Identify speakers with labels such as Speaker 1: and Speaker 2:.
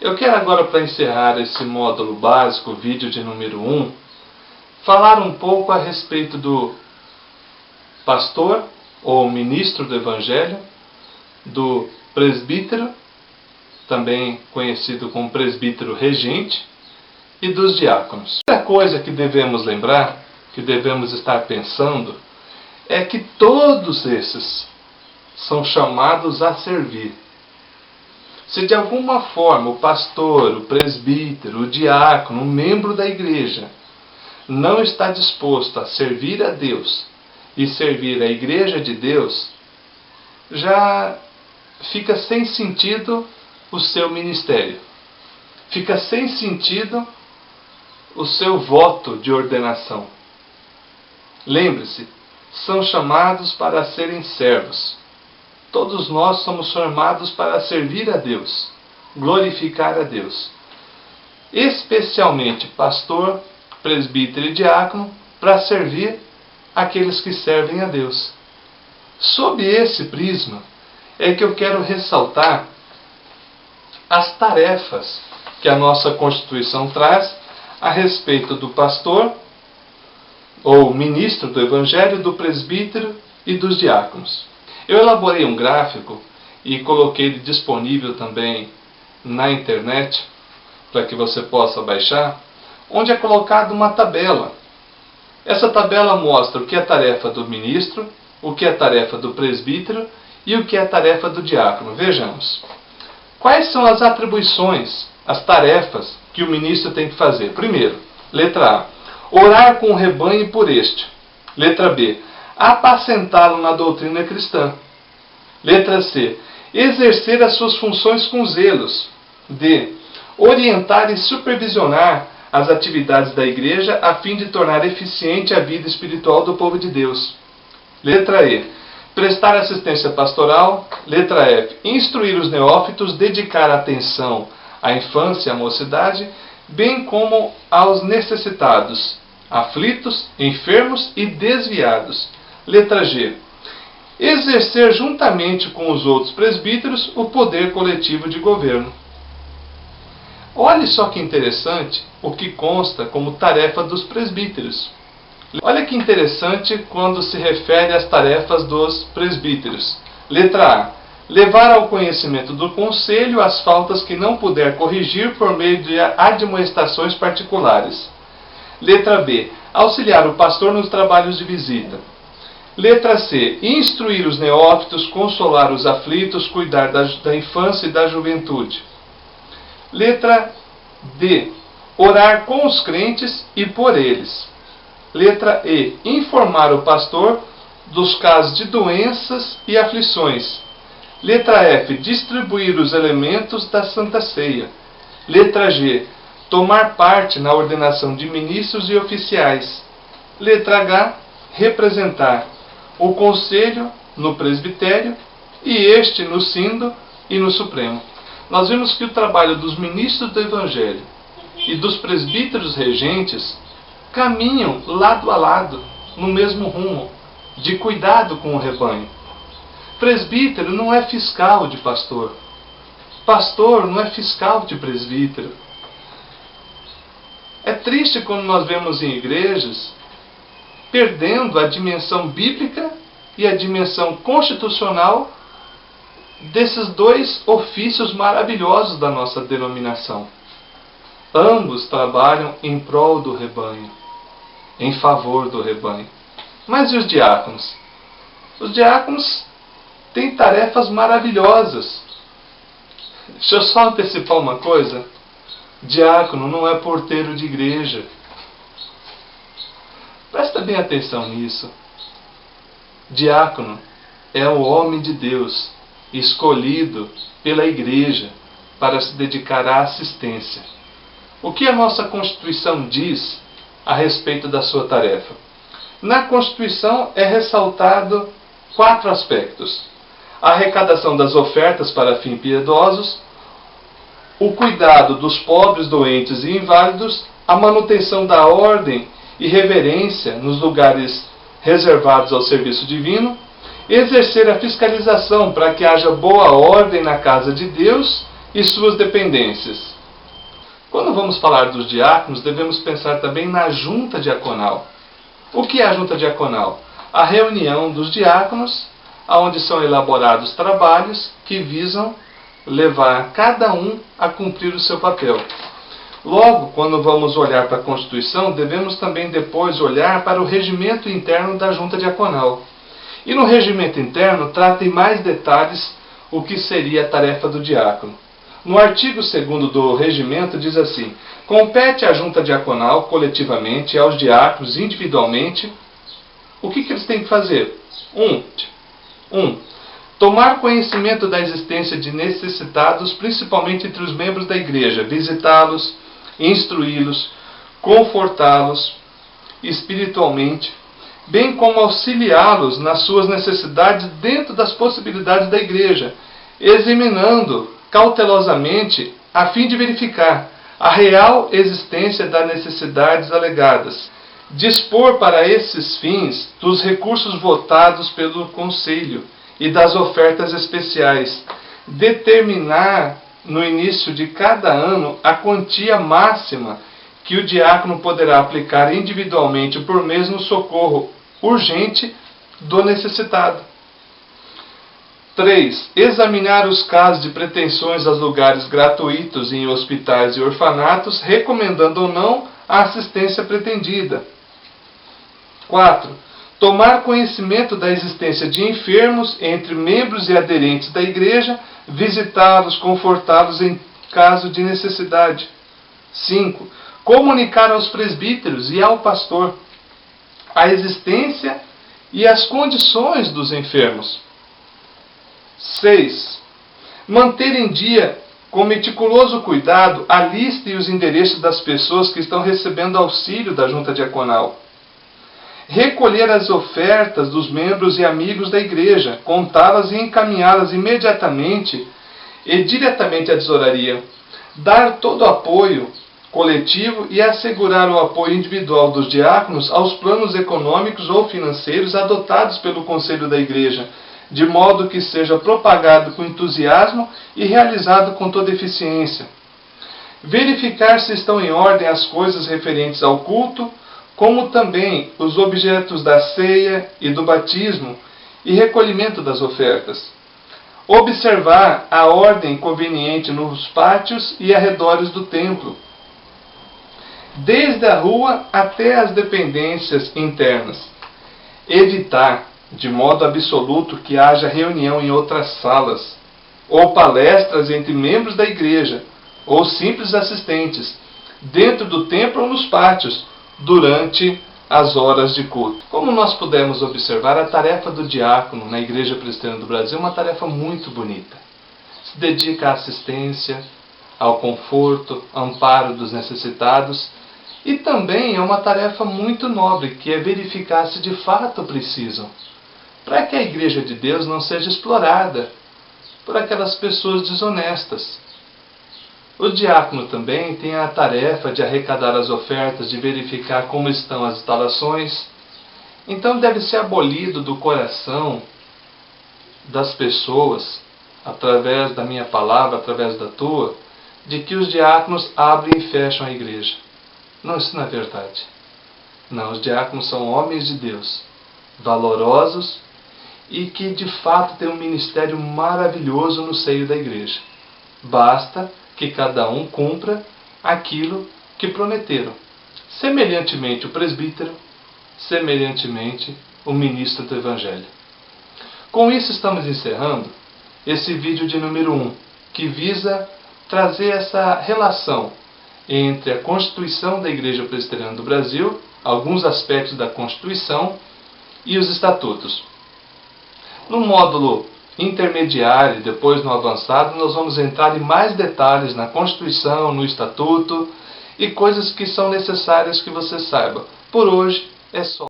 Speaker 1: Eu quero agora, para encerrar esse módulo básico, vídeo de número 1, falar um pouco a respeito do pastor ou ministro do Evangelho, do presbítero, também conhecido como presbítero regente, e dos diáconos. A primeira coisa que devemos lembrar, que devemos estar pensando, é que todos esses são chamados a servir. Se de alguma forma o pastor, o presbítero, o diácono, o membro da igreja não está disposto a servir a Deus e servir a igreja de Deus, já fica sem sentido o seu ministério. Fica sem sentido o seu voto de ordenação. Lembre-se, são chamados para serem servos. Todos nós somos chamados para servir a Deus, glorificar a Deus. Especialmente pastor, presbítero e diácono, para servir aqueles que servem a Deus. Sob esse prisma é que eu quero ressaltar as tarefas que a nossa Constituição traz a respeito do pastor, ou ministro do Evangelho, do presbítero e dos diáconos. Eu elaborei um gráfico e coloquei ele disponível também na internet, para que você possa baixar, onde é colocada uma tabela. Essa tabela mostra o que é tarefa do ministro, o que é tarefa do presbítero e o que é tarefa do diácono. Vejamos. Quais são as atribuições, as tarefas que o ministro tem que fazer? Primeiro, letra A, orar com o rebanho por este. Letra B, apacentá-lo na doutrina cristã. Letra C, exercer as suas funções com zelos. D, orientar e supervisionar as atividades da igreja a fim de tornar eficiente a vida espiritual do povo de Deus. Letra E, prestar assistência pastoral. Letra F, instruir os neófitos, dedicar atenção à infância e à mocidade, bem como aos necessitados, aflitos, enfermos e desviados. Letra G, exercer juntamente com os outros presbíteros o poder coletivo de governo. Olhe só que interessante o que consta como tarefa dos presbíteros. Olha que interessante quando se refere às tarefas dos presbíteros. Letra A, levar ao conhecimento do conselho as faltas que não puder corrigir por meio de admoestações particulares. Letra B, auxiliar o pastor nos trabalhos de visita. Letra C, instruir os neófitos, consolar os aflitos, cuidar da infância e da juventude. Letra D, orar com os crentes e por eles. Letra E, informar o pastor dos casos de doenças e aflições. Letra F, distribuir os elementos da Santa Ceia. Letra G, tomar parte na ordenação de ministros e oficiais. Letra H, representar o conselho no presbitério e este no sínodo e no Supremo. Nós vimos que o trabalho dos ministros do Evangelho e dos presbíteros regentes caminham lado a lado, no mesmo rumo, de cuidado com o rebanho. Presbítero não é fiscal de pastor. Pastor não é fiscal de presbítero. É triste quando nós vemos em igrejas perdendo a dimensão bíblica e a dimensão constitucional desses dois ofícios maravilhosos da nossa denominação. Ambos trabalham em prol do rebanho, em favor do rebanho. Mas e os diáconos? Os diáconos têm tarefas maravilhosas. Deixa eu só antecipar uma coisa. Diácono não é porteiro de igreja. Presta bem atenção nisso. Diácono é o homem de Deus, escolhido pela igreja para se dedicar à assistência. O que a nossa Constituição diz a respeito da sua tarefa? Na Constituição é ressaltado 4 aspectos: a arrecadação das ofertas para fins piedosos, o cuidado dos pobres, doentes e inválidos, a manutenção da ordem e reverência nos lugares reservados ao serviço divino, exercer a fiscalização para que haja boa ordem na casa de Deus e suas dependências. Quando vamos falar dos diáconos, devemos pensar também na junta diaconal. O que é a junta diaconal? A reunião dos diáconos, onde são elaborados trabalhos que visam levar cada um a cumprir o seu papel. Logo, quando vamos olhar para a Constituição, devemos também depois olhar para o regimento interno da junta diaconal. E no regimento interno trata em mais detalhes o que seria a tarefa do diácono. No artigo 2º do regimento diz assim: compete à junta diaconal coletivamente e aos diáconos individualmente. O que eles têm que fazer? 1. Tomar conhecimento da existência de necessitados, principalmente entre os membros da igreja, visitá-los, instruí-los, confortá-los espiritualmente, bem como auxiliá-los nas suas necessidades dentro das possibilidades da igreja, examinando cautelosamente a fim de verificar a real existência das necessidades alegadas, dispor para esses fins dos recursos votados pelo Conselho e das ofertas especiais, determinar no início de cada ano a quantia máxima que o diácono poderá aplicar individualmente por mês no socorro urgente do necessitado. 3. Examinar os casos de pretensões aos lugares gratuitos em hospitais e orfanatos, recomendando ou não a assistência pretendida. 4. Tomar conhecimento da existência de enfermos entre membros e aderentes da igreja, visitá-los, confortá-los em caso de necessidade. 5. Comunicar aos presbíteros e ao pastor a existência e as condições dos enfermos. 6. Manter em dia, com meticuloso cuidado, a lista e os endereços das pessoas que estão recebendo auxílio da junta diaconal. Recolher as ofertas dos membros e amigos da igreja, contá-las e encaminhá-las imediatamente e diretamente à tesouraria. Dar todo o apoio coletivo e assegurar o apoio individual dos diáconos aos planos econômicos ou financeiros adotados pelo Conselho da Igreja, de modo que seja propagado com entusiasmo e realizado com toda eficiência. Verificar se estão em ordem as coisas referentes ao culto, como também os objetos da ceia e do batismo e recolhimento das ofertas. Observar a ordem conveniente nos pátios e arredores do templo, desde a rua até as dependências internas. Evitar, de modo absoluto, que haja reunião em outras salas, ou palestras entre membros da igreja, ou simples assistentes, dentro do templo ou nos pátios, durante as horas de culto. Como nós pudemos observar, a tarefa do diácono na Igreja Presbiteriana do Brasil é uma tarefa muito bonita. Se dedica à assistência, ao conforto, ao amparo dos necessitados, e também é uma tarefa muito nobre, que é verificar se de fato precisam, para que a Igreja de Deus não seja explorada por aquelas pessoas desonestas. O diácono também tem a tarefa de arrecadar as ofertas, de verificar como estão as instalações. Então deve ser abolido do coração das pessoas, através da minha palavra, através da tua, de que os diáconos abrem e fecham a igreja. Não, isso não é verdade. Não, os diáconos são homens de Deus, valorosos e que de fato têm um ministério maravilhoso no seio da igreja. Basta que cada um cumpra aquilo que prometeram. Semelhantemente o presbítero, semelhantemente o ministro do Evangelho. Com isso estamos encerrando esse vídeo de número 1, que visa trazer essa relação entre a Constituição da Igreja Presbiteriana do Brasil, alguns aspectos da Constituição e os estatutos. No módulo intermediário, depois no avançado, nós vamos entrar em mais detalhes na Constituição, no Estatuto e coisas que são necessárias que você saiba. Por hoje é só.